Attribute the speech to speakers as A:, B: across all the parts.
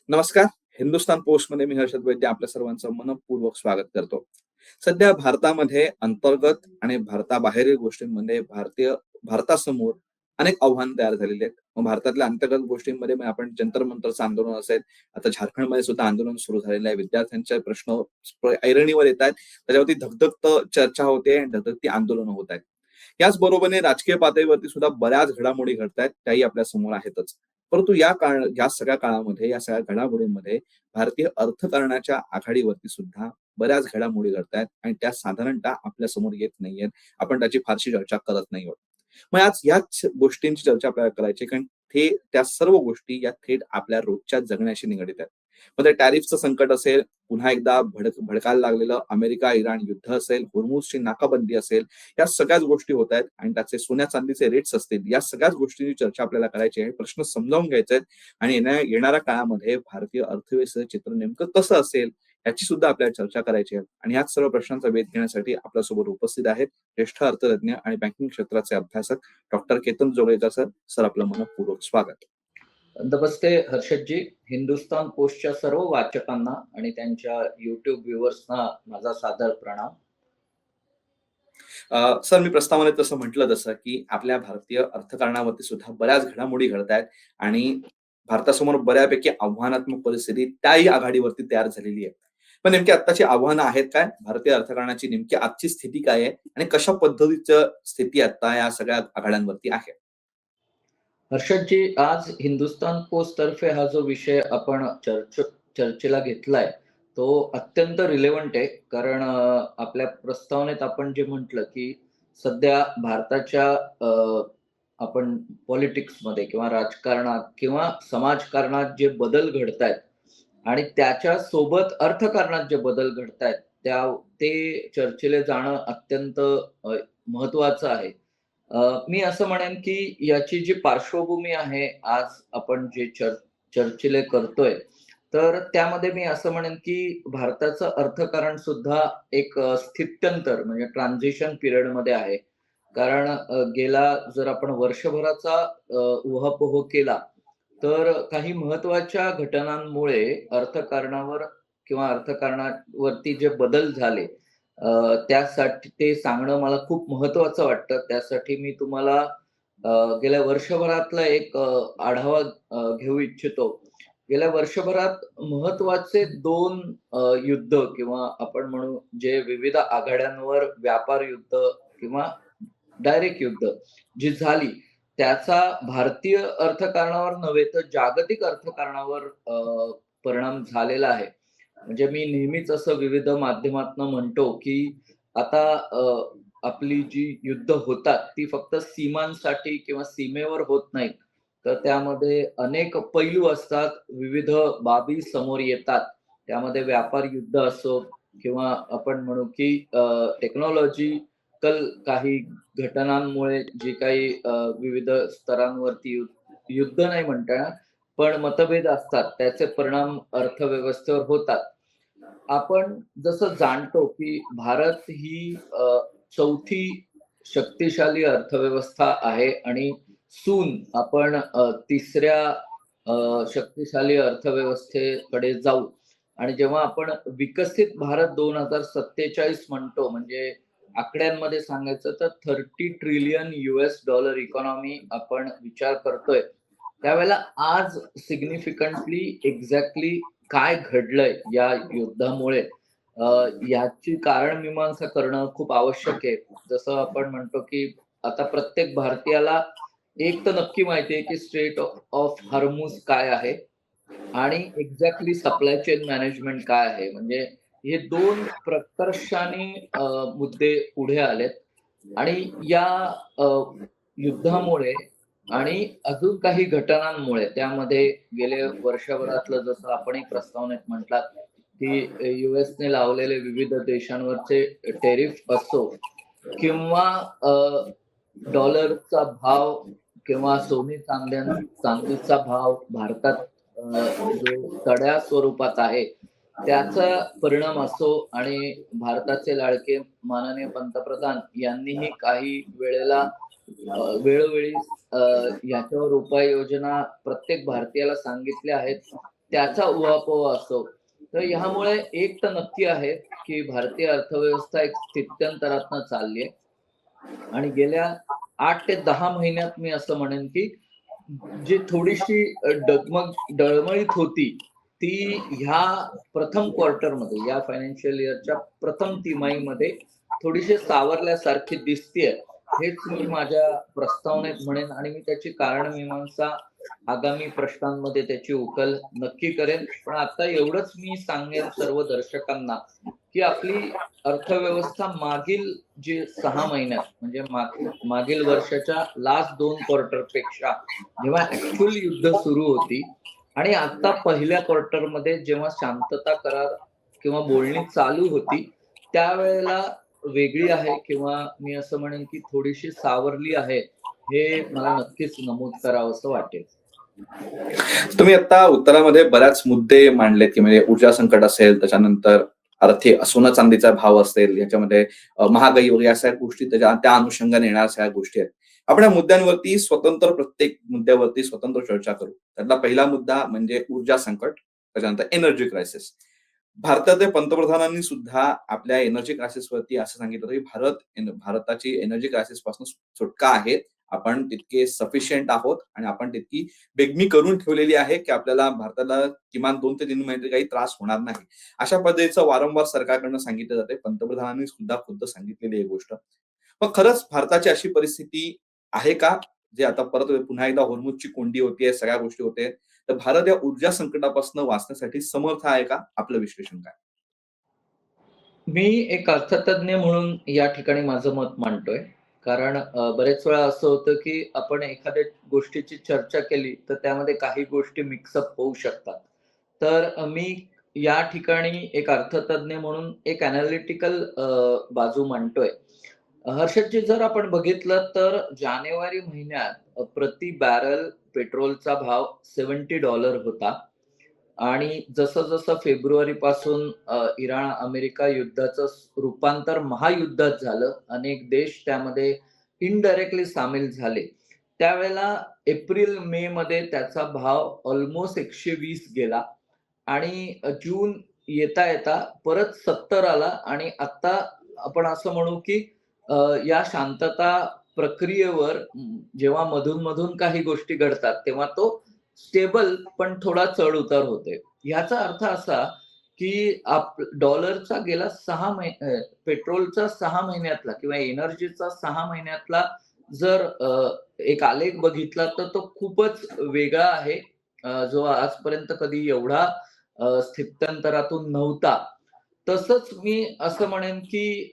A: नमस्कार. हिंदुस्थान पोस्टमध्ये मी हर्षद वैद्य आपल्या सर्वांचं मनःपूर्वक स्वागत करतो. सध्या भारतामध्ये अंतर्गत आणि भारताबाहेरील गोष्टींमध्ये भारतासमोर अनेक आव्हानं तयार झालेली आहेत. मग भारतातल्या अंतर्गत गोष्टींमध्ये मग आपण जंतर-मंतरचं आंदोलन असेल, आता झारखंडमध्ये सुद्धा आंदोलन सुरू झालेलं आहे. विद्यार्थ्यांचे प्रश्न ऐरणीवर येतायत. त्याच्यावरती धगधगत चर्चा होते आणि धगधगती आंदोलनं होत आहेत. याच बरोबरीने राजकीय पातळीवरती सुद्धा बऱ्याच घडामोडी घडतायत. त्याही आपल्या समोर आहेतच. परंतु या सगळ्या काळामध्ये, या सगळ्या घडामोडींमध्ये भारतीय अर्थकारणाच्या आघाडीवरती सुद्धा बऱ्याच घडामोडी घडतायत आणि त्या साधारणतः आपल्या समोर येत नाहीयेत. आपण त्याची फारशी चर्चा करत नाही आहोत. मग याच गोष्टींची चर्चा आपल्याला करायची कारण त्या सर्व गोष्टी या थेट आपल्या रोजच्या जगण्याशी निगडीत आहेत. मग ते टॅरिफचं संकट असेल, पुन्हा एकदा भडकायला लागलेलं अमेरिका-इराण युद्ध असेल, होर्मुझची नाकाबंदी असेल, या सगळ्याच गोष्टी होत आहेत आणि त्याचे सोन्या-चांदीचे रेट्स असतील, या सगळ्याच गोष्टींची चर्चा आपल्याला करायची आहे. प्रश्न समजावून घ्यायचे आहेत आणि येणाऱ्या काळामध्ये भारतीय अर्थव्यवस्थेचं चित्र नेमकं कसं असेल, याची सुद्धा आपल्याला चर्चा करायची आहे. आणि याच सर्व प्रश्नांचा वेध घेण्यासाठी आपल्यासोबत उपस्थित आहेत ज्येष्ठ अर्थतज्ञ आणि बँकिंग क्षेत्राचे अभ्यासक doctor Ketan Joglekar sir. Sir, आपलं मनःपूर्वक स्वागत.
B: नमस्ते हर्षदजी. हिंदुस्थान पोस्टच्या सर्व वाचकांना आणि त्यांच्या युट्यूब व्ह्युअर्सना माझा सादर प्रणाम.
A: सर, मी प्रस्तावनेत तसं म्हटलं तसं की आपल्या भारतीय अर्थकारणावरती सुद्धा बऱ्याच घडामोडी घडतायत आणि भारतासमोर बऱ्यापैकी आव्हानात्मक परिस्थिती त्याही आघाडीवरती तयार झालेली आहे. पण नेमकी आत्ताची आव्हानं आहेत काय? भारतीय अर्थकारणाची नेमकी आजची स्थिती काय आहे आणि कशा पद्धतीचं स्थिती आता या सगळ्या आघाड्यांवरती आहे?
B: हर्षदजी, आज हिंदुस्थान पोस्ट तर्फे हा जो विषय आपण चर्चेला घेतलाय तो अत्यंत रिलेव्हंट आहे. कारण आपल्या प्रस्तावनेत आपण जे म्हटलं की सध्या भारताच्या आपण पॉलिटिक्समध्ये किंवा राजकारणात किंवा समाजकारणात जे बदल घडतायत आणि त्याच्या सोबत अर्थकारणात जे बदल घडतायत ते चर्चेला जाणं अत्यंत महत्वाचं आहे. मी असं म्हणेन की याची जी पार्श्वभूमी आहे, आज आपण जे चर्चेला करतोय, तर त्यामध्ये मी असं म्हणेन की भारताचं अर्थकारण सुद्धा एक स्थित्यंतर म्हणजे ट्रान्झिशन पिरियडमध्ये आहे. कारण गेला जर आपण वर्षभराचा उहापोह केला, तर काही महत्त्वाच्या घटनांमुळे अर्थकारणावर किंवा अर्थकारणावरती जे बदल झाले, त्यासाठी ते सांगणं मला खूप महत्त्वाचं वाटतं. त्यासाठी मी तुम्हाला गेल्या वर्षभरातला एक आढावा घेऊ इच्छितो. गेल्या वर्षभरात महत्त्वाचे 2 युद्ध किंवा आपण म्हणू जे विविध आघाड्यांवर व्यापार युद्ध किंवा डायरेक्ट युद्ध जी झाली, त्याचा भारतीय अर्थकारणावर नव्हे तर जागतिक अर्थकारणावर परिणाम झालेला आहे. म्हणजे मी नेहमीच असं विविध माध्यमातनं म्हणतो की आता आपली जी युद्ध होतात ती फक्त सीमांसाठी किंवा सीमेवर होत नाहीत, तर त्यामध्ये अनेक पैलू असतात, विविध बाबी समोर येतात. त्यामध्ये व्यापार युद्ध असो किंवा आपण म्हणू की टेक्नॉलॉजिकल काही घटनांमुळे जी काही विविध स्तरांवरती युद्ध नाही म्हणता येणार, पण मतभेद असतात, त्याचे परिणाम अर्थव्यवस्थेवर होतात. आपण जसं जाणतो की भारत ही चौथी शक्तिशाली अर्थव्यवस्था आहे आणि आपण तिसऱ्या शक्तिशाली अर्थव्यवस्थेकडे जाऊ. आणि जेव्हा आपण विकसित भारत 2047 म्हणतो, म्हणजे आकड्यांमध्ये सांगायचं तर $30 ट्रिलियन इकॉनॉमी आपण विचार करतोय, त्यावेळेला आज सिग्निफिकंटली एक्झॅक्टली काय घडलंय या युद्धामुळे, याची कारणमीमांसा करणं खूप आवश्यक आहे. जसं आपण म्हणतो की आता प्रत्येक भारतीयाला एक तर नक्की माहिती आहे की स्ट्रेट ऑफ हॉर्मुझ काय आहे आणि एक्झॅक्टली सप्लाय चेन मॅनेजमेंट काय आहे. म्हणजे हे 2 प्रकर्षाने मुद्दे पुढे आलेत आणि या युद्धामुळे आणि अजून काही घटनांमुळे त्यामध्ये गेल्या वर्षभरातलं जसं आपणही प्रस्तावनेत म्हटलात की युएसने लावलेले विविध देशांवरचे टेरिफ असो किंवा डॉलरचा भाव किंवा चांदीचा भाव भारतात जो चढ्या स्वरूपात आहे, त्याचा परिणाम असो आणि भारताचे लाडके माननीय पंतप्रधान यांनीही काही वेळेला वेळोवेळी याच्यावर उपाययोजना प्रत्येक भारतीयाला सांगितल्या आहेत. त्याचा उहापोह असतो. तर ह्यामुळे एक तर नक्की आहे की भारतीय अर्थव्यवस्था एक स्थित्यंतरातनं चालली आहे आणि गेल्या 8 ते 10 महिन्यात मी असं म्हणेन की जी थोडीशी डळमळीत होती, ती ह्या प्रथम क्वार्टरमध्ये, या फायनान्शियल इयरच्या प्रथम तिमाहीमध्ये थोडीशी सावरल्यासारखी दिसतीये. हेच मी माझ्या प्रस्तावनेत म्हणेन आणि मी त्याची कारणमीमांसा आगामी प्रश्नांमध्ये त्याची उकल नक्की करेन. पण आता एवढंच मी सांगेन सर्व दर्शकांना, की आपली अर्थव्यवस्था मागील जे 6 महिन्यात म्हणजे मागील वर्षाच्या लास्ट 2 क्वार्टरपेक्षा जेव्हा ऍक्च्युअल युद्ध सुरू होती आणि आता पहिल्या क्वार्टरमध्ये जेव्हा शांतता करार किंवा बोलणी चालू होती, त्यावेळेला वेगळी आहे किंवा मी असं म्हणेन की थोडीशी सावरली आहे, हे मला नक्कीच नमूद करावंसं वाटेल.
A: तुम्ही आता उत्तरामध्ये बऱ्याच मुद्दे मांडलेत, की म्हणजे ऊर्जा संकट असेल, त्याच्यानंतर आर्थिक सोनं चांदीचा भाव असेल, याच्यामध्ये महागाई वगैरे अशा गोष्टी त्या अनुषंगाने येणाऱ्या सगळ्या गोष्टी आहेत. आपण या मुद्द्यांवरती प्रत्येक मुद्द्यावरती स्वतंत्र चर्चा करू. त्यातला पहिला मुद्दा म्हणजे ऊर्जा संकट, त्याच्यानंतर एनर्जी क्रायसिस. भारताच्या पंतप्रधानांनी सुद्धा आपल्या एनर्जी क्रायसिस वरती असं सांगितलं होतं, की भारताची एनर्जी क्रायसिस पासून सुटका आहे. आपण तितके सफिशियंट आहोत आणि आपण तितकी बेगमी करून ठेवलेली आहे, की आपल्याला भारताला किमान 2 ते 3 महिने काही त्रास होणार नाही. अशा पद्धतीचं वारंवार सरकारकडनं सांगितलं जाते. पंतप्रधानांनी सुद्धा खुद्द सांगितलेली ही गोष्ट. मग खरंच भारताची अशी परिस्थिती आहे का? जे आता परत पुन्हा एकदा होर्मुझची कोंडी होतीये, सगळ्या गोष्टी होते. तर भारत या ऊर्जा संकटापासून वाचण्यासाठी समर्थ आहे का? आपलं विश्लेषण काय?
B: मी एक अर्थतज्ञ म्हणून या ठिकाणी माझं मत मांडतोय. कारण बरेच वेळा असं होतं, की आपण एखाद्या गोष्टीची चर्चा केली, तर त्यामध्ये काही गोष्टी मिक्सअप होऊ शकतात. तर मी या ठिकाणी एक अर्थतज्ञ म्हणून एक एनालिटिकल बाजू मांडतोय. हर्षदजी, जर आपण बघितलं तर जानेवारी महिन्यात प्रति बॅरल पेट्रोलचा भाव $70 होता. आणि जसं-जसं फेब्रुवारीपासून इराण अमेरिका युद्धाचं रूपांतर महायुद्धात झालं, अनेक देश त्यामध्ये इनडायरेक्टली सामील झाले. त्यावेळेला एप्रिल-मे मध्ये त्याचा भाव अल्मोस्ट 120 गेला आणि जून येता-येता परत 70 आला आणि आता आपण असं म्हणू की अ, या शांतता प्रक्रियेवर जेव्हा मधून-मधून काही गोष्टी घडतात, तेव्हा तो स्टेबल पण थोडा चढ-उतार होतोय. ह्याचा अर्थ असा, की डॉलरचा गेला 6 पेट्रोलचा 6 महिन्यातला किंवा एनर्जीचा 6 महिन्यातला जर एक आलेख बघितला, तर तो खूपच वेगळा आहे. जो आजपर्यंत कधी एवढा स्थित्यंतरातून नव्हता. तसंच मी असं म्हणेन, की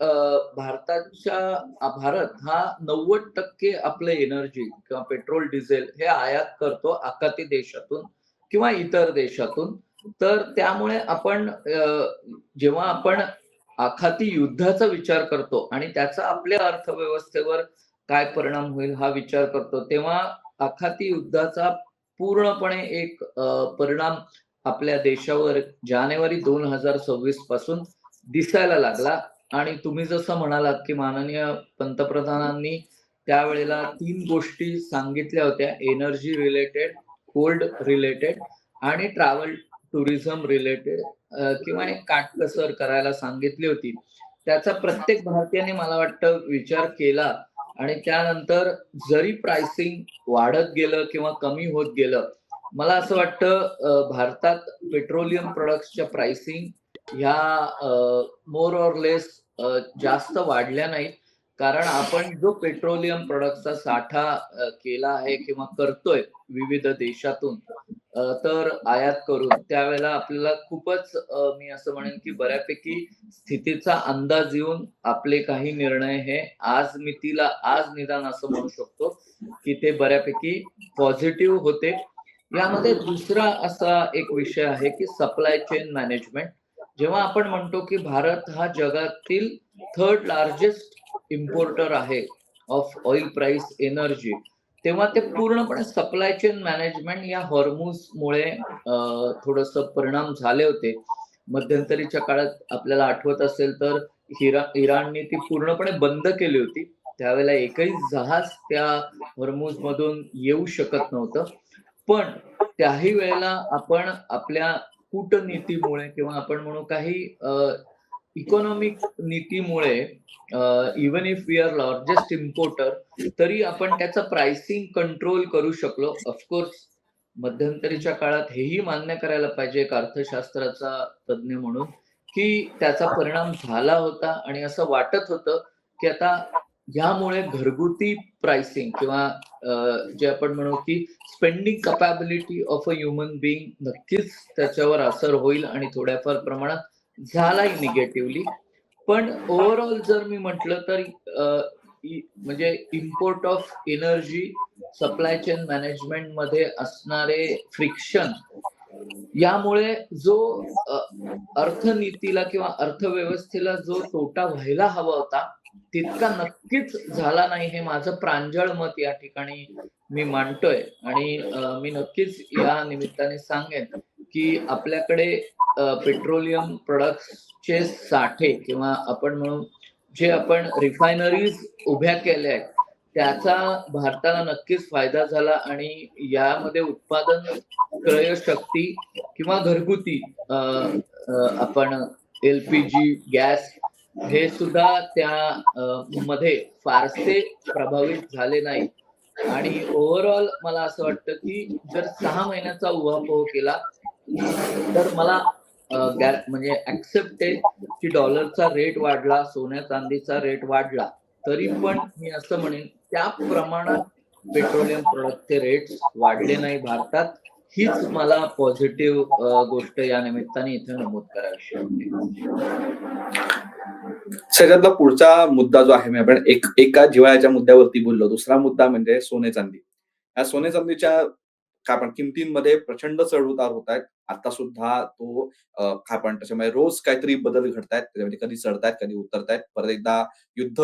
B: भारत हा 90% आपलं एनर्जी किंवा पेट्रोल, डिझेल हे आयात करतो आखाती देशातून किंवा इतर देशातून. तर त्यामुळे आपण जेव्हा आपण आखाती युद्धाचा विचार करतो आणि त्याचा आपल्या अर्थव्यवस्थेवर काय परिणाम होईल हा विचार करतो, तेव्हा आखाती युद्धाचा पूर्णपणे एक परिणाम आपल्या देशावर जानेवारी 2026 पासून दिसायला लागला. आणि तुम्ही जसं म्हणालात, की माननीय पंतप्रधानांनी त्यावेळेला 3 गोष्टी सांगितल्या होत्या. एनर्जी रिलेटेड, कोल्ड रिलेटेड आणि ट्रॅव्हल टुरिझम रिलेटेड किंवा एक काटकसर करायला सांगितली होती. त्याचा प्रत्येक भारतीयाने मला वाटतं विचार केला आणि त्यानंतर जरी प्राइसिंग वाढत गेलं किंवा कमी होत गेलं, मला असं वाटतं भारतात पेट्रोलियम प्रॉडक्ट्सच्या प्राइसिंग ह्या मोर ऑर लेस जास्त वाढल्या नाहीत. कारण आपण जो पेट्रोलियम प्रॉडक्ट्सचा साठा केला आहे किंवा करतोय विविध देशातून तर आयात करून, त्यावेळेला आपल्याला खूपच मी असं म्हणेन की बऱ्यापैकी स्थितीचा अंदाज येऊन आपले काही निर्णय हे आज निदान असं म्हणू शकतो, की ते बऱ्यापैकी पॉझिटिव्ह होते. यामध्ये दुसरा असा एक विषय आहे, की सप्लाय चेन मॅनेजमेंट. जेव्हा आपण म्हणतो, की भारत हा जगातील 3rd लार्जेस्ट इम्पोर्टर आहे ऑफ ऑइल प्राइस एनर्जी, तेव्हा ते पूर्णपणे सप्लाय चेन मॅनेजमेंट या हॉर्मुझमुळे थोडंसं परिणाम झाले होते. मध्यंतरीच्या काळात आपल्याला आठवत असेल तर इराणने ती पूर्णपणे बंद केली होती. त्यावेळेला एकही जहाज त्या हॉर्मुझमधून येऊ शकत नव्हतं. पण त्याही वेळेला आपण आपल्या कूटनीतीमुळे किंवा आपण म्हणू काही इकॉनॉमिक नीतीमुळे even if we are largest importer तरी आपण त्याचं प्राइसिंग कंट्रोल करू शकलो. ऑफकोर्स मध्यंतरीच्या काळात हेही मान्य करायला पाहिजे एक अर्थशास्त्राचा तज्ञ म्हणून, की त्याचा परिणाम झाला होता आणि असं वाटत होतं, की आता ह्यामुळे घरगुती प्राइसिंग किंवा जे आपण म्हणू की spending capability of a human being नक्कीच त्याच्यावर असर होईल आणि थोड्याफार प्रमाणात झालाही निगेटिव्हली. पण ओव्हरऑल जर मी म्हटलं तर म्हणजे import of energy, supply chain मॅनेजमेंटमध्ये असणारे फ्रिक्शन यामुळे जो अ, अर्थनीतीला किंवा अर्थव्यवस्थेला जो तोटा व्हायला हवा होता, तितका नक्कीच झाला नाही हे माझं प्रांजळ मत या ठिकाणी मी मांडतोय आणि मी नक्कीच या निमित्ताने सांगेन, की आपल्याकडे पेट्रोलियम प्रॉडक्ट्सचे साठे किंवा आपण म्हणू जे आपण रिफायनरीज उभ्या केल्या आहेत, त्याचा भारताला नक्कीच फायदा झाला आणि यामध्ये उत्पादन क्रयशक्ती किंवा घरगुती आपण एल-पी-जी, गॅस हे सुद्धा त्या मध्ये फारसे प्रभावित झाले नाही. आणि ओव्हरऑल मला असं वाटतं, की जर 6 महिन्याचा उहापोह केला, तर मला म्हणजे ॲक्सेप्ट आहे, की डॉलरचा रेट वाढला, सोन्या-चांदीचा रेट वाढला. तरी पण मी असं म्हणेन, त्या प्रमाणात पेट्रोलियम प्रॉडक्टचे रेट्स वाढले नाही भारतात. हीच मला पॉझिटिव्ह गोष्ट या निमित्ताने इथे नमूद करावीशी वाटते.
A: सगळ्यातला पुढचा मुद्दा जो आहे, आपण एका जिव्हाळ्याच्या मुद्द्यावरती बोललो. दुसरा मुद्दा म्हणजे सोने-चांदी. या सोने-चांदीच्या काय आपण किमतींमध्ये प्रचंड चढ-उतार होत आहेत. आता सुद्धा तो काय आपण त्याच्यामध्ये रोज काहीतरी बदल घडतायत. त्याच्यामध्ये कधी चढतायत, कधी उतरतायत. परत एकदा युद्ध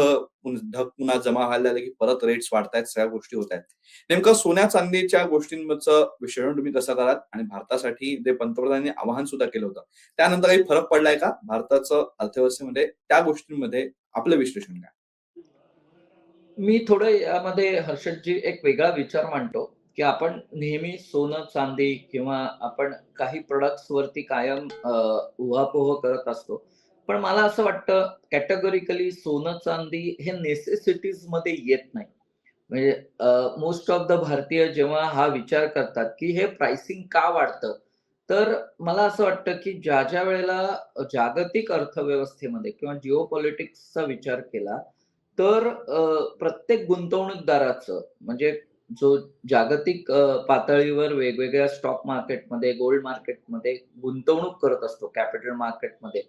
A: ढग पुन्हा जमा व्हायला लागले, की परत रेट्स वाढतायत, सगळ्या गोष्टी होतायत. नेमकं सोन्या-चांदीच्या गोष्टींवरचं विश्लेषण तुम्ही कसं कराल? आणि भारतासाठी जे पंतप्रधानांनी आवाहन सुद्धा केलं होतं, त्यानंतर काही फरक पडलाय का? भारताचं अर्थव्यवस्थेमध्ये त्या गोष्टींमध्ये आपलं विश्लेषण काय?
B: मी थोडं यामध्ये हर्षदजी एक वेगळा विचार मांडतो, की आपण नेहमी सोनं, चांदी किंवा आपण काही प्रॉडक्ट्स वरती कायम उहापोह करत असतो. पण मला असं वाटतं कॅटेगॉरिकली सोनं, चांदी हे नेसेसिटीजमध्ये येत नाही. म्हणजे मोस्ट ऑफ द भारतीय जेव्हा हा विचार करतात, की हे प्राइसिंग का वाढतं? तर मला असं वाटतं, की ज्या वेळेला जागतिक अर्थव्यवस्थेमध्ये किंवा जिओपॉलिटिक्सचा विचार केला, तर प्रत्येक गुंतवणूकदाराचं म्हणजे जो जागतिक पातळीवर वेगवेगळ्या स्टॉक मार्केटमध्ये, गोल्ड मार्केटमध्ये गुंतवणूक करत असतो, कॅपिटल मार्केटमध्ये.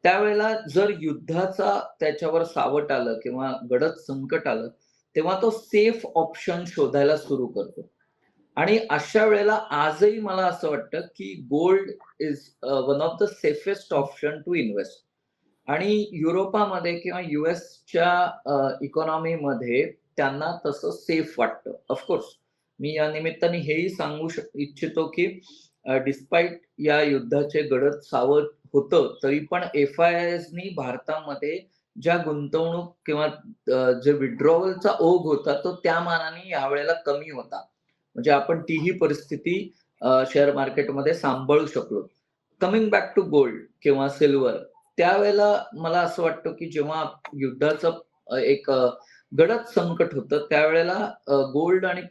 B: त्यावेळेला जर युद्धाचा त्याच्यावर सावट आलं किंवा गडद संकट आलं, तेव्हा तो सेफ ऑप्शन शोधायला सुरू करतो. आणि अशा वेळेला आजही मला असं वाटतं, की gold is one of the safest option to invest. आणि युरोपामध्ये किंवा यूएसच्या इकॉनॉमीमध्ये त्यांना तसं सेफ वाटतं. ऑफकोर्स मी या निमित्ताने हेही सांगू इच्छितो, की डिस्पाईट या युद्धाचे गडद सावट होतं, तरी पण एफ-आय-आयजनी भारतामध्ये ज्या गुंतवणूक किंवा जे विथड्रॉवलचा ओघ होता, तो त्या मानाने यावेळेला कमी होता. म्हणजे आपण तीही परिस्थिती शेअर मार्केटमध्ये सांभाळू शकलो. कमिंग बॅक टू गोल्ड किंवा सिल्व्हर त्यावेळेला मला असं वाटतं, की जेव्हा युद्धाचं एक गडद संकट होतं, त्यावेळेला गोल्ड आणि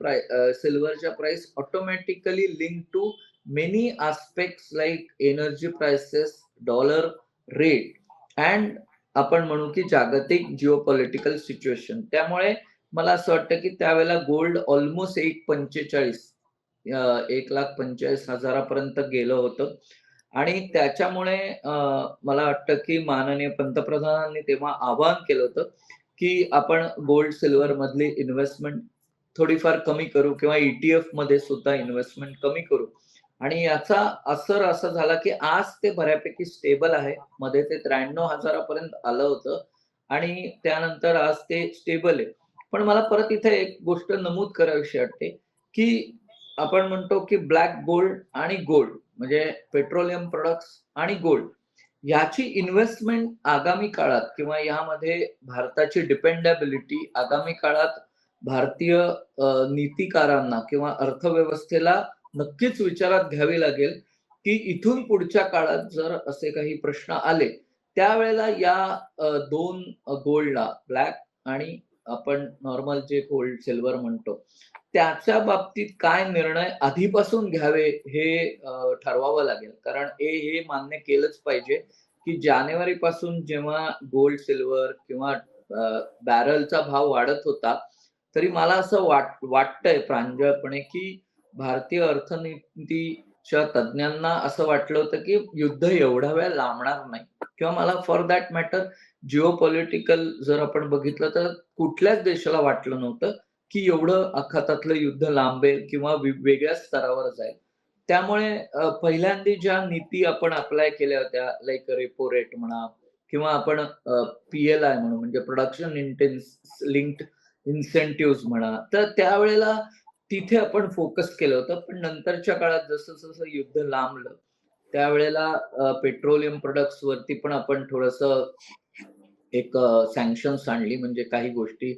B: सिल्व्हरच्या price automatically link to many aspects like energy prices, dollar rate and आपण म्हणू, की जागतिक जिओपॉलिटिकल सिच्युएशन. त्यामुळे मला असं वाटतं, की त्यावेळेला गोल्ड ऑलमोस्ट 1.45 1,45,000 पर्यंत गेलं होतं. आणि त्याच्यामुळे मला वाटतं, की माननीय पंतप्रधानांनी तेव्हा आवाहन केलं होतं, की आपण गोल्ड, सिल्व्हर मधली इन्व्हेस्टमेंट थोडीफार कमी करू किंवा ई-टी-एफमध्ये सुद्धा इन्व्हेस्टमेंट कमी करू. आणि याचा असर असा झाला, की आज ते बऱ्यापैकी स्टेबल आहे. मध्ये ते 93,000 पर्यंत आलं होतं आणि त्यानंतर आज ते स्टेबल आहे. पण मला परत इथे एक गोष्ट नमूद करावीशी वाटते, की आपण म्हणतो, की ब्लॅक गोल्ड आणि गोल्ड म्हणजे पेट्रोलियम प्रॉडक्ट्स आणि गोल्ड याची इन्व्हेस्टमेंट आगामी काळात किंवा यामध्ये भारताची डिपेंडेबिलिटी आगामी काळात भारतीय नीतिकारांना किंवा अर्थव्यवस्थेला नक्कीच विचारात घ्यावी लागेल, की इथून पुढच्या काळात जर असे काही प्रश्न आले, त्यावेळेला या 2 गोल्डला ब्लॅक आणि आपण नॉर्मल जे गोल्ड, सिल्व्हर म्हणतो, त्याच्या बाबतीत काय निर्णय आधीपासून घ्यावे हे ठरवावं लागेल. कारण हे मान्य केलंच पाहिजे, की जानेवारीपासून जेव्हा गोल्ड, सिल्व्हर किंवा बॅरलचा भाव वाढत होता, तरी मला असं वाटतंय प्रांजळपणे, की भारतीय अर्थनीतीच्या तज्ञांना असं वाटलं होतं, की युद्ध एवढा वेळ लांबणार नाही किंवा मला फॉर दॅट मॅटर जिओपॉलिटिकल जर आपण बघितलं तर कुठल्याच देशाला वाटलं नव्हतं, की एवढं आखातातलं युद्ध लांबेल किंवा वेगळ्या स्तरावर जाईल. त्यामुळे पहिल्यांदा ज्या नीती आपण अप्लाय केल्या होत्या लाइक रेपो रेट म्हणा किंवा आपण पी-एल-आय म्हणू म्हणजे प्रोडक्शन लिंक्ड इन्सेंटिव्हज म्हणा, तर त्यावेळेला तिथे आपण फोकस केलं होतं. पण नंतरच्या काळात जसं-जसं युद्ध लांबलं, त्यावेळेला पेट्रोलियम प्रॉडक्ट्स वरती पण आपण थोडंसं एक सँक्शन्स आणली म्हणजे काही गोष्टी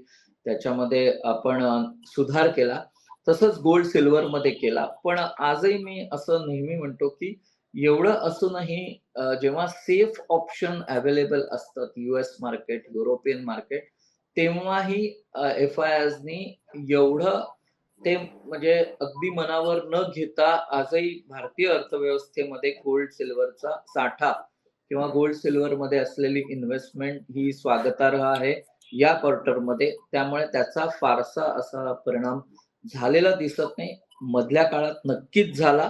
B: त्याच्यामध्ये आपण सुधार केला. तसंच गोल्ड, सिल्व्हरमध्ये केला. पण आजही मी असं नेहमी म्हणतो, की एवढं असूनही जेव्हा सेफ ऑप्शन अवेलेबल असतात यूएस मार्केट, युरोपियन मार्केट, तेव्हाही एफ-आय-आयजनी एवढं ते म्हणजे अगदी मनावर न घेता आजही भारतीय अर्थव्यवस्थेमध्ये गोल्ड, सिल्व्हरचा साठा किंवा गोल्ड, सिल्व्हरमध्ये असलेली इन्व्हेस्टमेंट ही स्वागतार्ह आहे या क्वार्टरमध्ये. त्यामुळे त्याचा फारसा असा परिणाम झालेला दिसत नाही. मधल्या काळात नक्कीच झाला,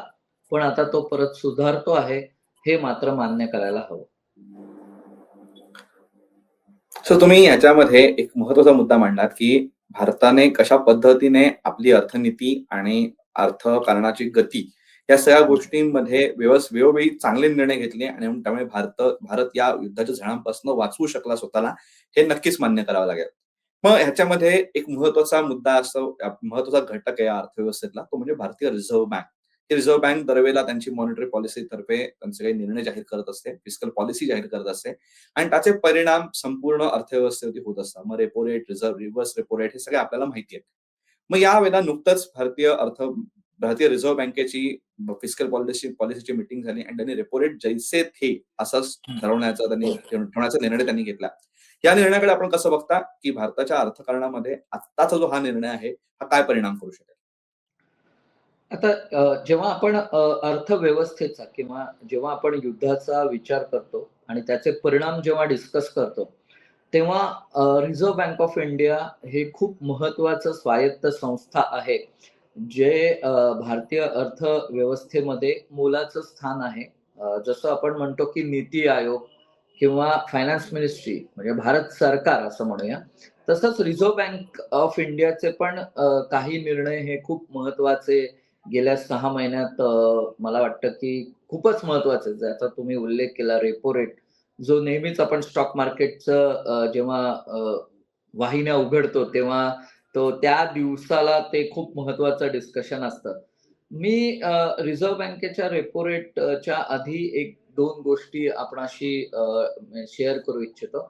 B: पण आता तो परत सुधारतो आहे, हे मात्र मान्य करायला हवं.
A: सो तुम्ही याच्यामध्ये एक महत्त्वाचा मुद्दा मांडलात, की भारताने कशा पद्धतीने आपली अर्थनीती आणि अर्थकारणाची गती या सगळ्या गोष्टींमध्ये वेळोवेळी चांगले निर्णय घेतले आणि त्यामुळे भारत या युद्धाच्या झळांपासून वाचवू शकला स्वतःला, हे नक्कीच मान्य करावं लागेल. मग ह्याच्यामध्ये एक महत्त्वाचा मुद्दा असतो, महत्त्वाचा घटक आहे या अर्थव्यवस्थेतला, तो म्हणजे भारतीय रिझर्व्ह बँक. ही रिझर्व्ह बँक दरवेळेला त्यांची मॉनिटरी पॉलिसी तर्फे त्यांचे काही निर्णय जाहीर करत असते, फिस्कल पॉलिसी जाहीर करत असते आणि त्याचे परिणाम संपूर्ण अर्थव्यवस्थेवरती होत असतात. मग repo rate, reverse repo rate हे सगळे आपल्याला माहिती आहे. मग यावेळेला नुकतंच भारतीय रिझर्व्ह बँकेची फिस्कल पॉलिसीची मीटिंग झाली आणि त्यांनी रेपो रेट जैसे थे असंच ठेवण्याचा निर्णय त्यांनी घेतला. या निर्णयाकडे आपण कसं बघता, की भारताच्या अर्थकारणामध्ये आत्ताचा जो हा निर्णय आहे, हा काय परिणाम करू शकेल?
B: आता जेव्हा आपण अर्थव्यवस्थेचा किंवा जेव्हा आपण युद्धाचा विचार करतो आणि त्याचे परिणाम जेव्हा डिस्कस करतो, तेव्हा रिझर्व्ह बँक ऑफ इंडिया हे खूप महत्त्वाचं स्वायत्त संस्था आहे. जे भारतीय अर्थव्यवस्थेमध्ये मोलाचं स्थान आहे. जसं आपण म्हणतो की नीती आयोग किंवा फायनान्स मिनिस्ट्री म्हणजे भारत सरकार असं म्हणूया. तसंच रिझर्व्ह बँक ऑफ इंडियाचे पण काही निर्णय हे खूप महत्त्वाचे गेल्या 6 महिन्यात मला वाटतं की खूपच महत्त्वाचे ज्याचा तुम्ही उल्लेख केला रेपो रेट, जो नेहमीच आपण स्टॉक मार्केटचं जेव्हा वाहिन्या उघडतो तेव्हा त्या दिवसाला ते खूप महत्त्वाचं डिस्कशन असतं. मी रिझर्व्ह बँकेच्या रेपो रेटच्या आधी 1-2 गोष्टी आपणाशी शेअर करू इच्छितो,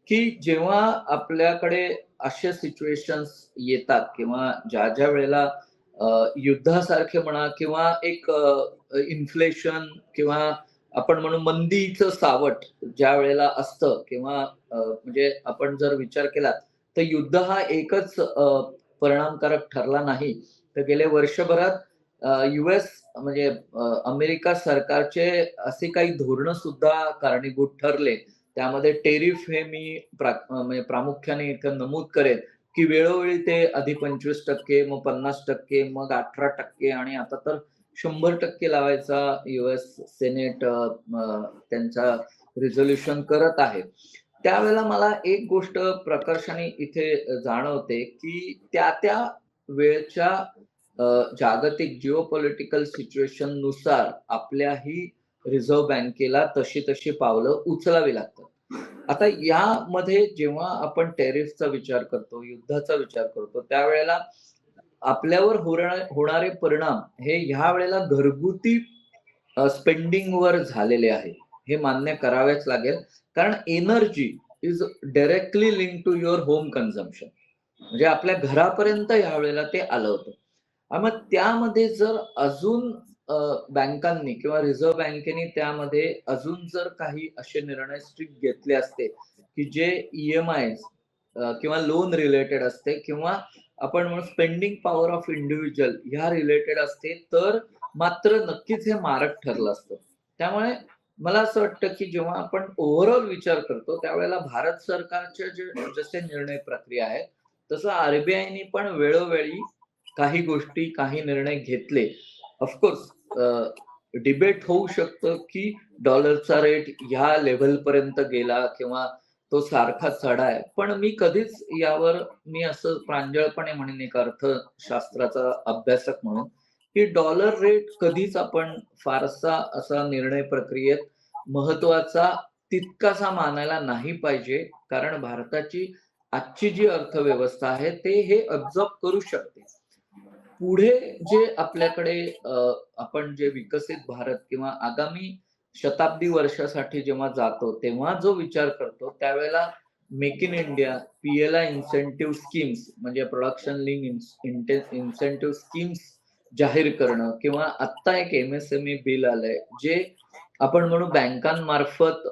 B: की जेव्हा आपल्याकडे अशा सिच्युएशन्स येतात किंवा ज्या वेळेला युद्धासारखे म्हणा किंवा एक इन्फ्लेशन किंवा आपण म्हणू मंदीचं सावट ज्यावेळेला असतं किंवा म्हणजे आपण जर विचार केला, तर युद्ध हा एकच परिणामकारक ठरला नाही. तर गेल्या वर्षभरात यूएस म्हणजे अमेरिका सरकारचे असे काही धोरणं सुद्धा कारणीभूत ठरले. त्यामध्ये टेरिफ हे मी म्हणजे प्रामुख्याने इथं नमूद करेन, की वेळोवेळी ते आधी 25% मग 50% मग 18% आणि आता तर 100% लावायचा यूएस सेनेट त्यांचा रिझोल्यूशन करत आहे. त्यावेळेला मला एक गोष्ट प्रकर्षाने इथे जाणवते, की त्या वेळच्या जागतिक जिओपॉलिटिकल सिच्युएशन नुसार आपल्याही रिझर्व्ह बँकेला तशी पावलं उचलावी लागतात. आता यामध्ये जेव्हा आपण टॅरिफचा विचार करतो, युद्धाचा विचार करतो, त्यावेळेला आपल्यावर होणारे परिणाम हे ह्या वेळेला घरगुती स्पेंडिंगवर झालेले आहे. हे मान्य करावेच लागेल. कारण energy is directly linked to your home consumption. म्हणजे आपल्या घरापर्यंत यावेळेला ते आलं होतं. आणि मग त्यामध्ये जर अजून बँकांनी किंवा रिझर्व्ह बँकेने त्यामध्ये अजून जर काही असे निर्णय स्ट्रिक्ट घेतले असते, की जे ई-एम-आय किंवा लोन रिलेटेड असते किंवा आपण म्हणू स्पेंडिंग पॉवर ऑफ इंडिव्हिज्युअल ह्या रिलेटेड असते, तर मात्र नक्कीच हे मारक ठरलं असतं. त्यामुळे मला असं वाटतं, की जेव्हा आपण ओव्हरऑल विचार करतो, त्यावेळेला भारत सरकारचे जसे निर्णय प्रक्रिया आहेत, तसं आर-बी-आयने पण वेळोवेळी काही गोष्टी, काही निर्णय घेतले. ऑफकोर्स डिबेट होऊ शकतं, की डॉलरचा रेट ह्या लेव्हलपर्यंत गेला किंवा तो सारखा चढा आहे. पण मी कधीच यावर मी असं प्रांजळपणे म्हणेन एक अर्थशास्त्राचा अभ्यासक म्हणून, की डॉलर रेट कधीच आपण फारसा असा निर्णय प्रक्रियेत महत्त्वाचा तितकासा मानायला नाही पाहिजे. कारण भारताची आजची जी अर्थव्यवस्था आहे, ते हे अब्सॉर्ब करू शकते. पुढे जे आपल्याकडे आपण जे विकसित भारत किंवा आगामी शताब्दी वर्षासाठी जेव्हा जातो, तेव्हा जो विचार करतो, त्यावेळेला make in India, P-L-I incentive schemes म्हणजे प्रोडक्शन लिंक्ड इन्सेंटिव्ह स्कीम्स जाहीर करणं किंवा आत्ता एक एम-एस-एम-ई बिल आलंय, जे आपण म्हणू बँकांमार्फत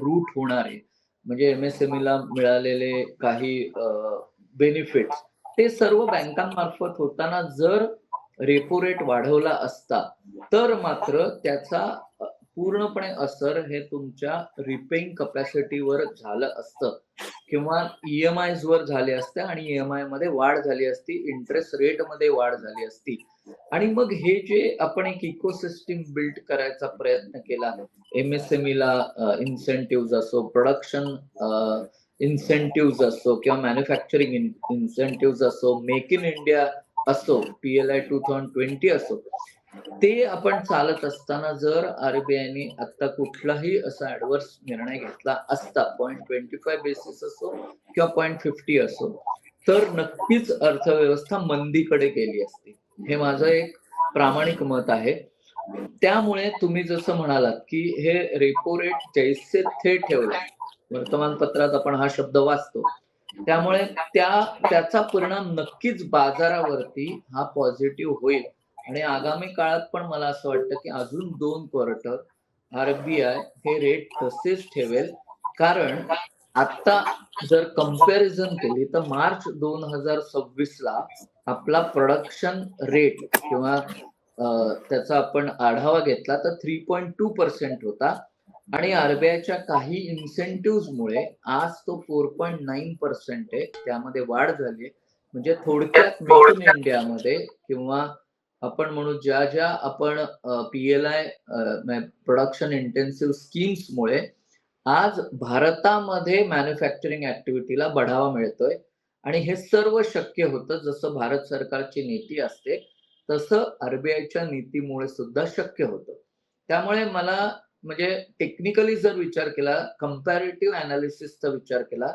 B: रूट होणार आहे. म्हणजे एम-एस-एम-ईला मिळालेले काही बेनिफिट्स ते सर्व बँकांमार्फत होताना जर रेपो रेट वाढवला असता, तर मात्र त्याचा पूर्णपणे असर हे तुमच्या रिपेइंग कपॅसिटीवर झालं असतं किंवा वर झाले असते आणि मध्ये वाढ झाली असती, इंटरेस्ट रेटमध्ये वाढ झाली असती. आणि मग हे जे आपण एक इकोसिस्टम बिल्ड करायचा प्रयत्न केला, एम-एस-एम-ईला इन्सेंटिव्हज असो, प्रोडक्शन इन्सेंटिव्हज असो किंवा मॅन्युफॅक्चरिंग इन्सेंटिव्हज असो, मेक इन इंडिया असो, पी-एल-आय 2020 असो, ते आपण चालत असताना जर आर-बी-आयने आता कुठलाही असा ॲडव्हर्स निर्णय घेतला असता, 0.25 बेसिस असो किंवा 0.50 असो, तर नक्कीच अर्थव्यवस्था मंदीकडे गेली असती. हे माझं एक प्रामाणिक मत आहे. त्यामुळे तुम्ही जसं म्हणालात, की हे रेपो रेट जैसे थे ठेवलं. वर्तमानपत्रात आपण हा शब्द वाचतो. त्यामुळे त्याचा परिणाम नक्कीच बाजारावरती हा पॉझिटिव्ह होईल आणि आगामी काळात पण मला असं वाटतं, की अजून 2 क्वार्टर आर-बी-आय हे रेट तसेच ठेवेल. कारण आता जर कंपॅरिझन केली तर मार्च 2026 ला आपला प्रोडक्शन रेट किंवा त्याचा आपण आढावा घेतला तर 3.2% होता आणि आर-बी-आयच्या काही इन्सेंटिव्हजमुळे आज तो 4.9% आहे. त्यामध्ये वाढ झाली आहे. म्हणजे थोडक्यात मेक इन इंडियामध्ये किंवा आपण म्हणू ज्या आपण पी-एल-आय प्रोडक्शन इंटेन्सिव्ह स्कीम्समुळे आज भारतामध्ये मॅन्युफॅक्चरिंग ॲक्टिव्हिटीला बढावा मिळतोय आणि हे सर्व शक्य होतं जसं भारत सरकारची नीती असते, तसं आर-बी-आयच्या नीतीमुळे सुद्धा शक्य होतं. त्यामुळे मला म्हणजे टेक्निकली जर विचार केला, कंपॅरेटिव्ह एनालिसिसचा विचार केला,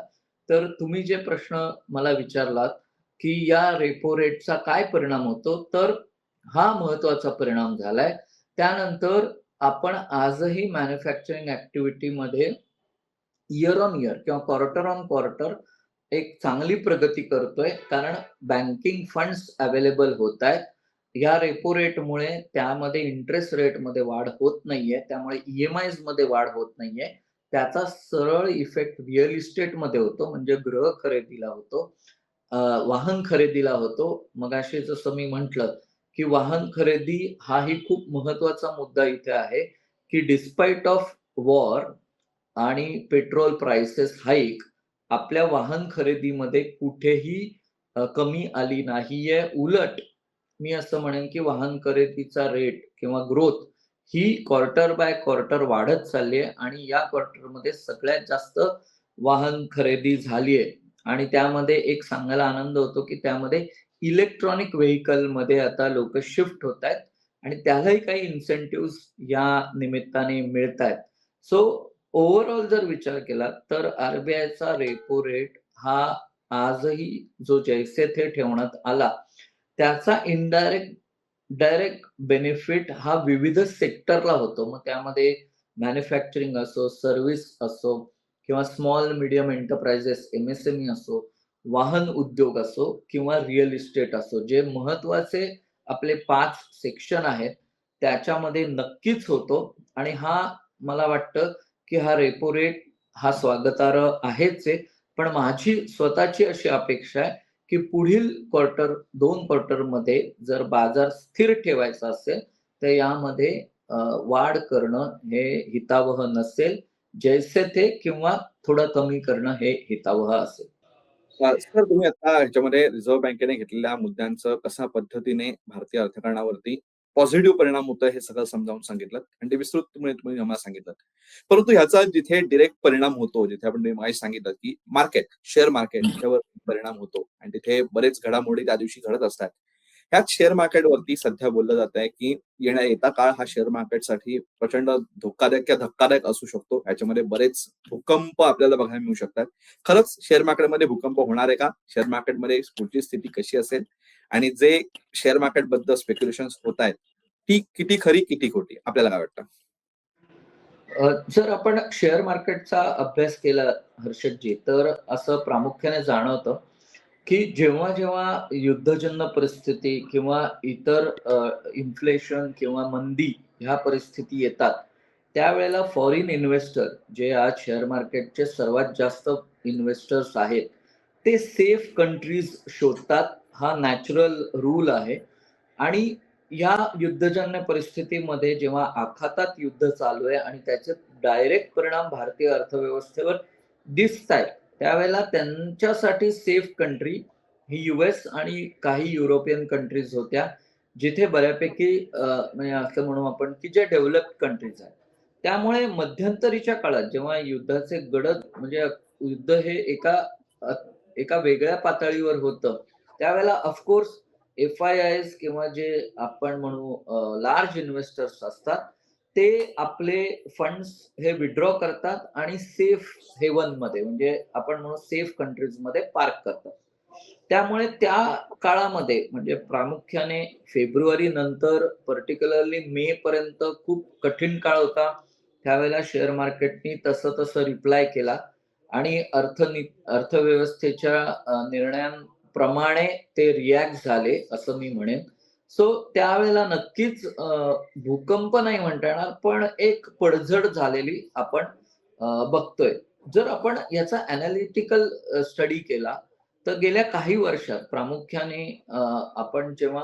B: तर तुम्ही जे प्रश्न मला विचारलात, की या रेपो रेटचा काय परिणाम होतो? तर हा महत्त्वाचा परिणाम झालाय. त्यानंतर आपण आजही मॅन्युफॅक्चरिंग ॲक्टिव्हिटीमध्ये इयर ऑन इयर किंवा क्वार्टर ऑन क्वार्टर एक चांगली प्रगती करतोय. कारण बँकिंग फंड्स अवेलेबल होतायत. या रेपो रेटमुळे त्यामध्ये इंटरेस्ट रेटमध्ये वाढ होत नाहीये. त्यामुळे मध्ये वाढ होत नाहीये. त्याचा सरळ इफेक्ट रिअल इस्टेटमध्ये होतो म्हणजे गृह खरेदीला होतो. वाहन खरेदीला होतो. मगाशी जसं मी म्हटलं, की वाहन खरेदी हाही खूप महत्त्वाचा मुद्दा इथे आहे, की डिस्पाईट ऑफ वॉर आणि पेट्रोल प्राइसेस हाईक आपल्या वाहन खरेदीमध्ये कुठेही कमी आली नाहीये. उलट मी असं म्हणेन, की वाहन खरेदीचा रेट किंवा growth he quarter by quarter वाढत चालली आहे आणि या क्वार्टरमध्ये सगळ्यात जास्त वाहन खरेदी झाली आहे आणि त्यामध्ये एक सांगायला आनंद होतो, की त्यामध्ये इलेक्ट्रॉनिक व्हेइकलमध्ये आता लोकं शिफ्ट होतायत आणि त्यालाही काही इन्सेंटिव्हज या निमित्ताने मिळतायत. सो ओव्हरऑल जर विचार केला तर आर-बी-आयचा रेपो रेट हा आजही जो जैसे थे ठेवण्यात आला, त्याचा डायरेक्ट बेनिफिट हा विविध सेक्टरला होतो. मग त्यामध्ये मॅन्युफॅक्चरिंग असो, सर्व्हिस असो किंवा स्मॉल मीडियम एंटरप्राइजेस एम-एस-एम-ई असो, वाहन उद्योग असो किंवा रिअल इस्टेट असो, जे महत्त्वाचे आपले 5 सेक्शन आहेत त्याच्यामध्ये नक्कीच होतो आणि मला वाटतं, की हा रेपो रेट हा स्वागतार्ह आहेच आहे. पण माझी स्वतःची अशी अपेक्षा आहे, की पुढील 2 क्वार्टरमध्ये जर बाजार स्थिर ठेवायचा असेल, तर यामध्ये वाढ करणं हे हितावह नसेल. जैसे थे किंवा थोडं कमी करणं हे हितावह असेल.
A: सर तुम्ही आता ह्याच्यामध्ये रिझर्व्ह बँकेने घेतलेल्या मुद्द्यांचं कशा पद्धतीने भारतीय अर्थकारणावरती पॉझिटिव्ह परिणाम होतोय हे सगळं समजावून सांगितलं आणि ते विस्तृतपणे तुम्ही आम्हाला सांगितलं. परंतु ह्याचा जिथे डिरेक्ट परिणाम होतो, जिथे आपण तुम्ही मगाशी सांगितलं, की शेअर मार्केट ह्याच्यावर परिणाम होतो आणि तिथे बरेच घडामोडी त्या दिवशी घडत असतात. ह्याच शेअर मार्केटवरती सध्या बोललं जात आहे, की येता काळ हा शेअर मार्केटसाठी प्रचंड धोकादायक किंवा धक्कादायक असू शकतो. ह्याच्यामध्ये बरेच भूकंप आपल्याला बघायला मिळू शकतात. खरंच शेअर मार्केटमध्ये भूकंप होणार आहे का? शेअर मार्केटमध्ये पुढची स्थिती कशी असेल? आणि जे शेअर मार्केट बद्दल स्पेक्युलेशन्स होत आहेत, ती किती खरी, किती खोटी? आपल्याला काय वाटतं?
B: जर आपण शेअर मार्केटचा अभ्यास केला हर्षदजी, तर असं प्रामुख्याने जाणवतं, की जेव्हा युद्धजन्य परिस्थिती किंवा इतर इन्फ्लेशन किंवा मंदी ह्या परिस्थिती येतात, त्यावेळेला फॉरेन इन्व्हेस्टर जे आज शेअर मार्केटचे सर्वात जास्त इन्व्हेस्टर्स आहेत, ते सेफ कंट्रीज शोधतात. हा नॅचरल रूल आहे आणि या युद्धजन्य परिस्थितीमध्ये जेव्हा आखातात युद्ध चालू आहे आणि त्याचे डायरेक्ट परिणाम भारतीय अर्थव्यवस्थेवर दिसतायत, त्यावेळेला त्यांच्यासाठी सेफ कंट्री ही यूएस आणि काही युरोपियन कंट्रीज होत्या, जिथे बऱ्यापैकी म्हणजे असं म्हणू आपण, की जे डेव्हलप्ड कंट्रीज आहेत. त्यामुळे मध्यंतरीच्या काळात जेव्हा युद्धाचे गडद म्हणजे युद्ध हे अ, एका वेगळ्या पातळीवर होतं, त्यावेळेला ऑफ एफ-आय-आयज किंवा जे आपण म्हणू लार्ज इन्व्हेस्टर्स असतात, ते आपले फंड्स हे विथड्रॉ करतात आणि सेफ हेवनमध्ये म्हणजे आपण म्हणू सेफ कंट्रीजमध्ये पार्क करतात. त्यामुळे त्या काळामध्ये म्हणजे प्रामुख्याने फेब्रुवारी नंतर पर्टिक्युलरली मे पर्यंत खूप कठीण काळ होता. त्यावेळेला शेअर मार्केटनी तसं रिप्लाय केला आणि अर्थव्यवस्थेच्या निर्णयांप्रमाणे ते रिएक्ट झाले असं मी म्हणेन. सो त्यावेळेला नक्कीच भूकंप नाही म्हणता येणार, पण एक पडझड झालेली आपण बघतोय. जर आपण याचा एनालिटिकल स्टडी केला, तर गेल्या काही वर्षात प्रामुख्याने आपण जेव्हा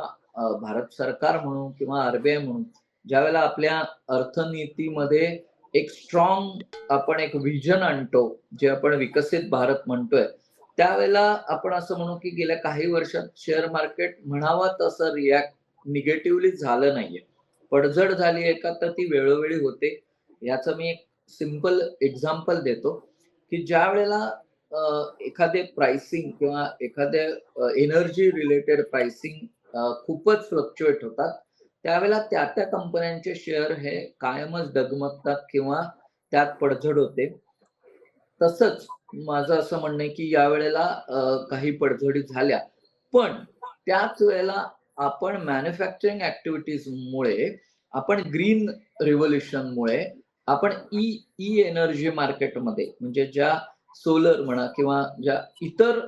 B: भारत सरकार म्हणू किंवा आर-बी-आय म्हणू, ज्यावेळेला आपल्या अर्थनीतीमध्ये एक आपण एक व्हिजन आणतो, जे आपण विकसित भारत म्हणतोय, त्यावेळेला आपण असं म्हणू की गेल्या काही वर्षात शेअर मार्केट म्हणावं तसं निगेटिव्हली झालं नाहीये. पडझड झाली आहे का, तर ती वेळोवेळी होते. याचं मी एक सिंपल एक्झाम्पल देतो, की ज्यावेळेला एखादे प्राइसिंग किंवा एखाद्या एनर्जी रिलेटेड प्राइसिंग खूपच फ्लक्च्युएट होतात. त्यावेळेला त्या कंपन्यांचे शेअर हे कायमच डगमगतात किंवा त्यात पडझड होते. तसंच माझं असं म्हणणं आहे, की यावेळेला काही पडझडी झाल्या. पण त्याच वेळेला आपण मॅन्युफॅक्चरिंग ॲक्टिव्हिटीजमुळे, आपण ग्रीन रिव्होल्यूशनमुळे, आपण ई एनर्जी मार्केटमध्ये म्हणजे ज्या सोलर म्हणा किंवा ज्या इतर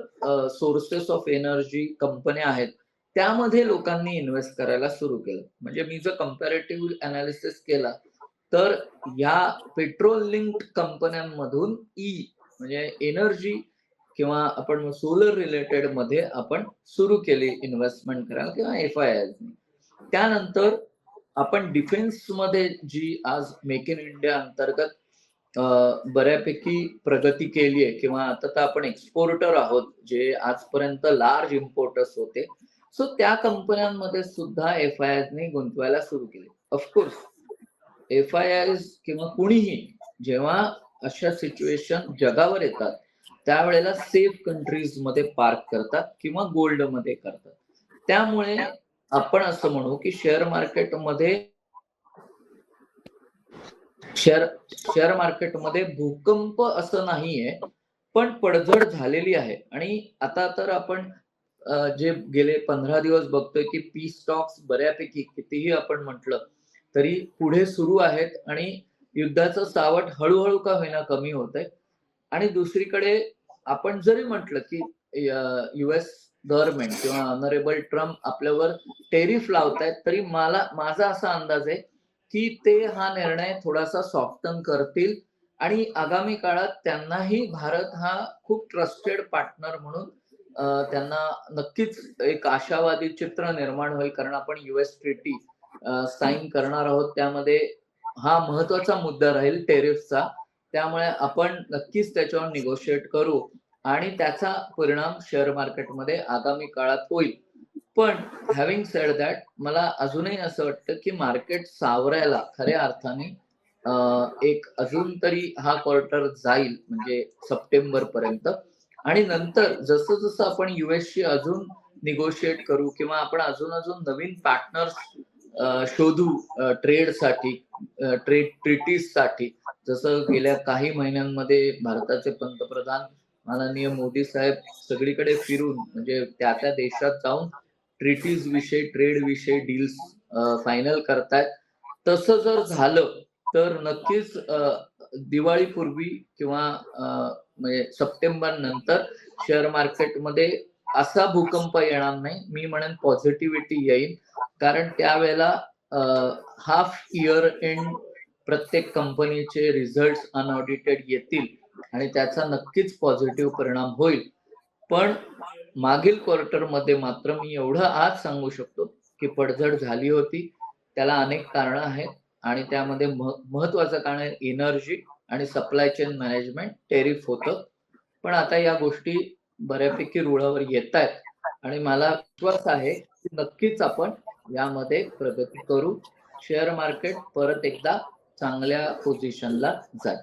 B: सोर्सेस ऑफ एनर्जी कंपन्या आहेत, त्यामध्ये लोकांनी इन्व्हेस्ट करायला सुरू केलं. म्हणजे मी जर कंपॅरेटिव्ह एनालिसिस केला, तर या पेट्रोल लिंक्ड कंपन्यांमधून म्हणजे एनर्जी किंवा आपण सोलर रिलेटेड मध्ये आपण सुरू केली इन्व्हेस्टमेंट करायला किंवा एफ-आय-आयज. त्यानंतर आपण डिफेन्समध्ये जी आज मेक इन इंडिया अंतर्गत बऱ्यापैकी प्रगती केली आहे किंवा आता तर आपण एक्सपोर्टर आहोत, जे आजपर्यंत लार्ज इम्पोर्टर्स होते. सो त्या कंपन्यांमध्ये सुद्धा एफ-आय-आयजनी गुंतवायला सुरू केले. ऑफकोर्स एफ-आय-आयज किंवा कुणीही जेव्हा अशा सिच्युएशन जगावर येतात, त्यावेळेला सेफ कंट्रीजमध्ये पार्क करतात किंवा गोल्डमध्ये करतात. त्यामुळे आपण असं म्हणू, की शेअर शेअर मार्केटमध्ये भूकंप असं नाहीये, पण पडझड झालेली आहे आणि आता तर आपण जे गेले 15 दिवस बघतोय, की पी स्टॉक्स बऱ्यापैकी कितीही आपण म्हटलं, तरी पुढे सुरू आहेत आणि युद्धाचं सावट हळू का होईना कमी होतंय. आणि दुसरीकडे आपण जरी म्हटलं, की यूएस गव्हर्नमेंट किंवा ऑनरेबल ट्रम्प आपल्यावर टेरिफ लावतायत, तरी माझा असा अंदाज आहे की ते हा निर्णय थोडासा सॉफ्टन करतील आणि आगामी काळात त्यांनाही भारत हा खूप ट्रस्टेड पार्टनर म्हणून त्यांना नक्कीच एक आशावादी चित्र निर्माण होईल, कारण आपण US ट्रीटी साईन करणार आहोत. त्यामध्ये हा महत्वाचा मुद्दा राहील टेरिफचा. त्यामुळे आपण नक्कीच त्याच्यावर निगोशिएट करू आणि त्याचा परिणाम शेअर मार्केटमध्ये आगामी काळात होईल. पण हॅव्हिंग सेड दॅट, मला अजूनही असं वाटतं की मार्केट सावरायला खऱ्या अर्थाने एक अजून तरी हा क्वार्टर जाईल, म्हणजे सप्टेंबर पर्यंत. आणि नंतर जसं जसं आपण युएसशी अजून निगोशिएट करू किंवा आपण अजून अजून नवीन पार्टनर्स शोधू ट्रेडसाठी, ट्रेड ट्रिटीजसाठी, जसं गेल्या काही महिन्यांमध्ये भारताचे पंतप्रधान माननीय मोदी साहेब सगळीकडे फिरून म्हणजे त्या त्या देशात जाऊन ट्रिटीज विषयी, ट्रेड विषयी डील्स फायनल करतायत. तसं जर झालं तर नक्कीच दिवाळीपूर्वी किंवा म्हणजे सप्टेंबर नंतर शेअर मार्केटमध्ये असा भूकंप येणार नाही. मी म्हणेन पॉझिटिव्हिटी येईल, कारण त्यावेळेला हाफ इयर एंड प्रत्येक कंपनीचे रिझल्ट अनऑडिटेड येतील आणि त्याचा नक्कीच पॉझिटिव्ह परिणाम होईल. पण मागील क्वार्टरमध्ये मात्र मी एवढं आज सांगू शकतो की पडझड झाली होती. त्याला अनेक कारणं आहेत आणि त्यामध्ये महत्वाचं कारण आहे एनर्जी आणि सप्लाय चेन मॅनेजमेंट. टेरिफ होतं, पण आता या गोष्टी बऱ्यापैकी रुळावर येत आहेत आणि मला विश्वास आहे की नक्कीच आपण यामध्ये प्रगती करू. शेअर मार्केट परत एकदा चांगल्या पोझिशनला जाईल.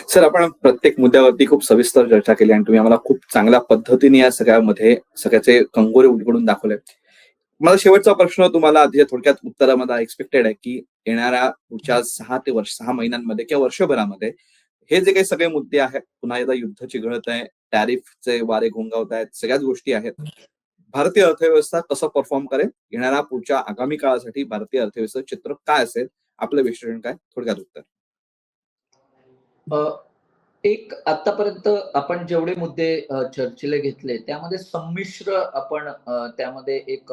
A: सर, आपण प्रत्येक मुद्द्यावरती खूप सविस्तर चर्चा केली आणि तुम्ही आम्हाला खूप चांगल्या पद्धतीने या सगळ्यामध्ये सगळ्याचे कंगोरे उलगडून दाखवले. मला शेवटचा प्रश्न तुम्हाला आधी थोडक्यात उत्तरामध्ये एक्सपेक्टेड आहे की येणाऱ्या पुढच्या 6 महिन्यांमध्ये किंवा वर्षभरामध्ये हे जे काही सगळे मुद्दे आहेत, पुन्हा एकदा युद्धाची गळत आहे, टॅरिफचे वारे घोंगावत आहेत, सगळ्याच गोष्टी आहेत, भारतीय अर्थव्यवस्था कसं परफॉर्म करेल, येणाऱ्या पुढच्या आगामी काळासाठी भारतीय अर्थव्यवस्थेचं चित्र काय असेल, आपलं विश्लेषण काय? थोडक्यात उत्तर.
B: एक आतापर्यंत आपण जेवढे मुद्दे चर्चेला घेतले त्यामध्ये संमिश्र आपण त्यामध्ये एक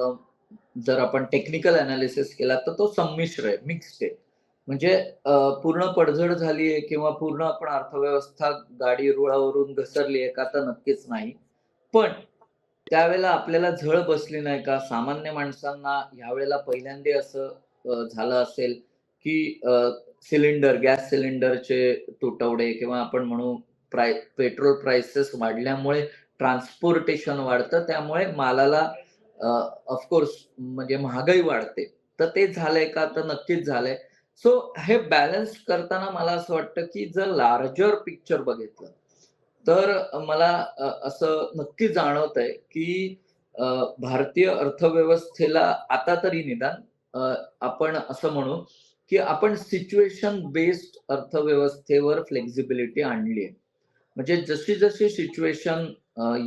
B: जर आपण टेक्निकल अनालिसिस केला तर तो संमिश्र आहे, मिक्स्ड आहे. म्हणजे पूर्ण पडझड झाली आहे किंवा पूर्ण आपण अर्थव्यवस्था गाडी रुळावरून घसरली आहे का, तर नक्कीच नाही. पण त्यावेळेला आपल्याला झळ बसली नाही का? सामान्य माणसांना यावेळेला पहिल्यांदा असं झालं असेल की गॅस सिलेंडरचे तुटवडे किंवा आपण म्हणू पेट्रोल प्राइसेस वाढल्यामुळे ट्रान्सपोर्टेशन वाढतं, त्यामुळे मालाला ऑफकोर्स म्हणजे महागाई वाढते. तर ते झालंय का? तर नक्कीच झालंय. सो हे बॅलन्स करताना मला असं वाटतं की जर लार्जर पिक्चर बघितलं तर मला असं नक्की जाणवतंय की भारतीय अर्थव्यवस्थेला आता तरी निदान आपण असं म्हणू की आपण सिच्युएशन बेस्ड अर्थव्यवस्थेवर फ्लेक्झिबिलिटी आणली आहे. म्हणजे जशी जशी सिच्युएशन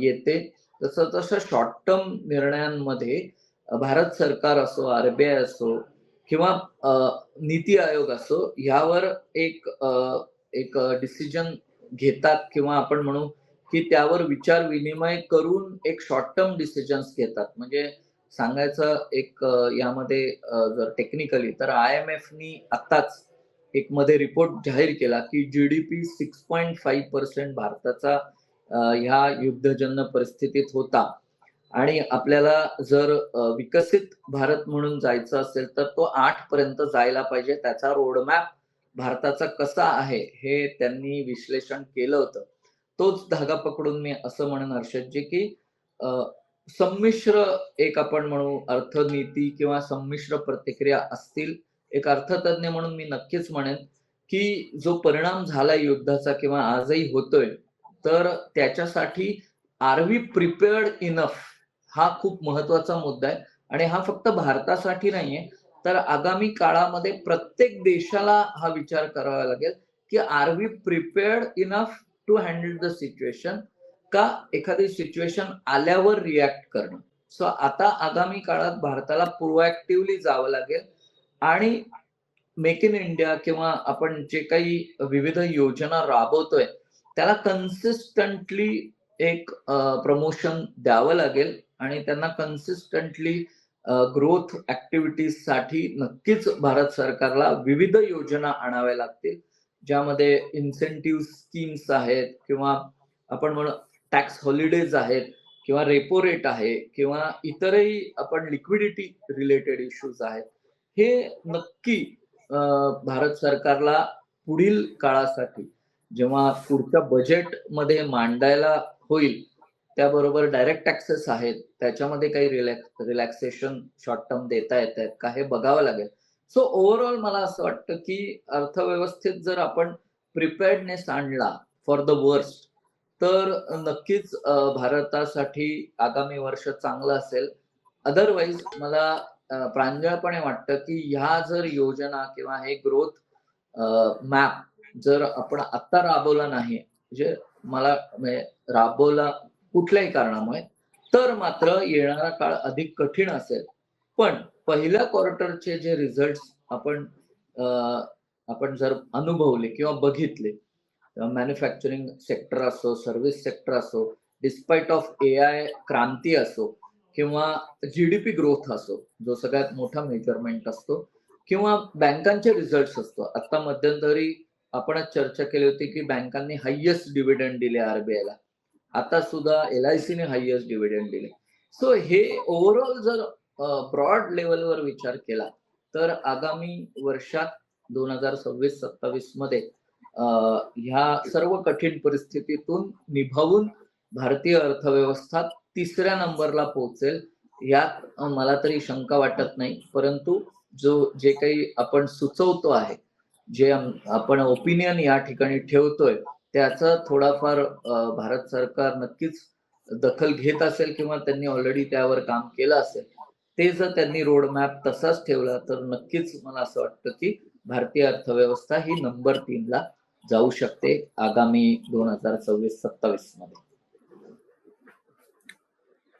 B: येते तसं तसं शॉर्ट टर्म निर्णयांमध्ये भारत सरकार असो, RBI असो किंवा नीती आयोग असो, ह्यावर एक डिसिजन घेतात किंवा आपण म्हणू की त्यावर विचार विनिमय करून एक शॉर्ट टर्म डिसिजन्स घेतात. म्हणजे सांगायचं एक यामध्ये जर टेक्निकली तर IMFनी आताच एक मध्ये रिपोर्ट जाहीर केला की GDP 6.5% भारताचा ह्या युद्धजन्य परिस्थितीत होता आणि आपल्याला जर विकसित भारत म्हणून जायचं असेल तर तो 8 पर्यंत जायला पाहिजे. त्याचा रोडमॅप भारताचा कसा आहे हे त्यांनी विश्लेषण केलं होतं. तोच धागा पकडून मी असं म्हणेन हर्षदजी की संमिश्र एक आपण म्हणू अर्थनीती किंवा संमिश्र प्रतिक्रिया असतील. एक अर्थतज्ञ म्हणून मी नक्कीच म्हणेन की जो परिणाम झालाय युद्धाचा किंवा आजही होतोय, तर त्याच्यासाठी आर वी प्रिपेअर्ड इनफ हा खूप महत्वाचा मुद्दा आहे आणि हा फक्त भारतासाठी नाहीये, तर आगामी काळामध्ये प्रत्येक देशाला हा विचार करावा लागेल की are we prepared enough to handle the situation, का एखादी सिच्युएशन आल्यावर रिॲक्ट करणं. सो आता आगामी काळात भारताला प्रोएक्टिव्हली जावं लागेल आणि मेक इन इंडिया किंवा आपण जे काही विविध योजना राबवतोय त्याला कन्सिस्टंटली एक प्रमोशन द्यावं लागेल आणि त्यांना कन्सिस्टंटली ग्रोथ साठी नक्कीच भारत सरकारला विविध योजना आणाव्या लागतील, ज्यामध्ये इन्सेंटिव्ह स्कीम्स आहेत किंवा आपण म्हणू टॅक्स हॉलिडेज आहेत किंवा रेपो रेट आहे किंवा इतरही आपण लिक्विडिटी रिलेटेड इश्यूज आहेत. हे नक्की भारत सरकारला पुढील काळासाठी जेव्हा पुढच्या बजेटमध्ये मांडायला होईल, त्याबरोबर डायरेक्ट टॅक्सेस आहेत, त्याच्यामध्ये काही रिलॅक्सेशन शॉर्ट टर्म देता येत आहेत का हे बघावं लागेल. सो ओव्हरऑल मला असं वाटतं की अर्थव्यवस्थेत जर आपण प्रिपेअर्डनेस आणला फॉर द वर्स्ट, तर नक्कीच भारतासाठी आगामी वर्ष चांगलं असेल. अदरवाईज मला प्रांजळपणे वाटतं की ह्या जर योजना किंवा हे ग्रोथ मॅप जर आपण आता राबवला नाही, म्हणजे मला म्हणजे राबवला कुठल्याही कारणामुळे, तर मात्र येणारा काळ अधिक कठीण असेल. पण पहिल्या क्वार्टरचे जे रिझल्ट्स आपण आपण जर अनुभवले किंवा बघितले, मॅन्युफॅक्चरिंग सेक्टर असो, सर्व्हिस सेक्टर असो, डिस्पाइट ऑफ एआय क्रांती असो किंवा जीडीपी ग्रोथ असो, जो सगळ्यात मोठा मेजरमेंट असतो, किंवा बँकांचे रिझल्ट्स असतो. आता मध्यंतरी आपणच चर्चा केली होती की बँकांनी हायेस्ट डिव्हिडंड दिले आरबीआयला. आता सुद्धा एलआयसीने हायेस्ट डिव्हिडंड दिले. सो हे ओव्हरऑल जर ब्रॉड लेवलवर विचार केला, तर आगामी वर्षात 2026-27 मध्ये ह्या सर्व कठीण परिस्थितीतून निभावून भारतीय अर्थव्यवस्था तिसऱ्या नंबरला पोहोचेल, यात मला तरी शंका वाटत नाही. परंतु जे काही आपण सुचवतो आहे, जे आपण ओपिनियन या ठिकाणी ठेवतोय, त्याचा थोडाफार भारत सरकार नक्कीच दखल घेत असेल किंवा त्यांनी ऑलरेडी त्यावर काम केलं असेल. ते जर त्यांनी रोड मॅप तसाच ठेवला, तर नक्कीच मला असं वाटतं की भारतीय अर्थव्यवस्था ही नंबर 3 ला जाऊ शकते आगामी 2026-27 मध्ये.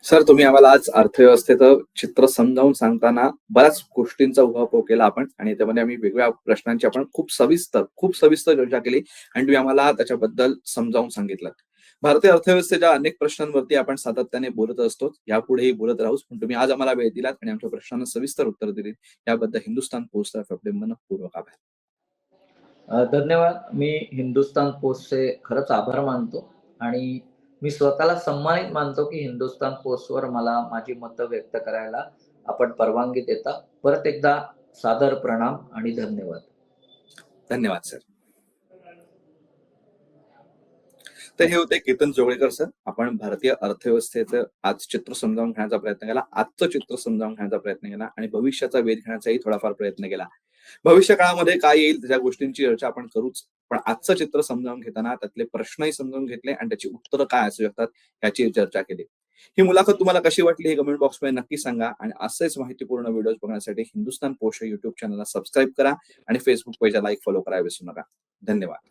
A: सर, तुम्ही आम्हाला आज अर्थव्यवस्थेचं चित्र समजावून सांगताना बऱ्याच गोष्टींचा उहापोह केला आपण, आणि त्यामध्ये आम्ही वेगवेगळ्या प्रश्नांची आपण खूप सविस्तर चर्चा केली आणि तुम्ही आम्हाला त्याच्याबद्दल समजावून सांगितलं. भारतीय अर्थव्यवस्थेच्या अनेक प्रश्नांवरती आपण सातत्याने बोलत असतो, यापुढेही बोलत राहू. पण तुम्ही आज आम्हाला वेळ दिलात आणि आमच्या प्रश्नांना सविस्तर उत्तर दिली, याबद्दल हिंदुस्थान पोस्ट आपले मनःपूर्वक आभार.
B: धन्यवाद. मी हिंदुस्थान पोस्टचे खरंच आभार मानतो आणि मी स्वतःला सन्मानित मानतो की हिंदुस्थान पोस्टवर मला माझी मतं व्यक्त करायला आपण परवानगी देता. परत एकदा सादर प्रणाम आणि धन्यवाद.
A: धन्यवाद सर. तर हे होते केतन जोगळेकर सर. आपण भारतीय अर्थव्यवस्थेचं आज चित्र समजावून घेण्याचा प्रयत्न केला, आजचं चित्र समजावून घेण्याचा प्रयत्न केला आणि भविष्याचा वेध घेण्याचाही थोडाफार प्रयत्न केला. भविष्य काळामध्ये काय येईल त्या गोष्टींची चर्चा आपण करूच, पण आजचं चित्र समजावून घेताना त्यातले प्रश्नही समजावून घेतले आणि त्याची उत्तरं काय असू शकतात याची चर्चा केली. ही मुलाखत तुम्हाला कशी वाटली हे कमेंट बॉक्समध्ये नक्की सांगा आणि असेच माहितीपूर्ण व्हिडिओज बघण्यासाठी हिंदुस्थान पोस्ट युट्यूब चॅनलला सबस्क्राईब करा आणि फेसबुक पेजला लाईक फॉलो करायला विसरू नका. धन्यवाद.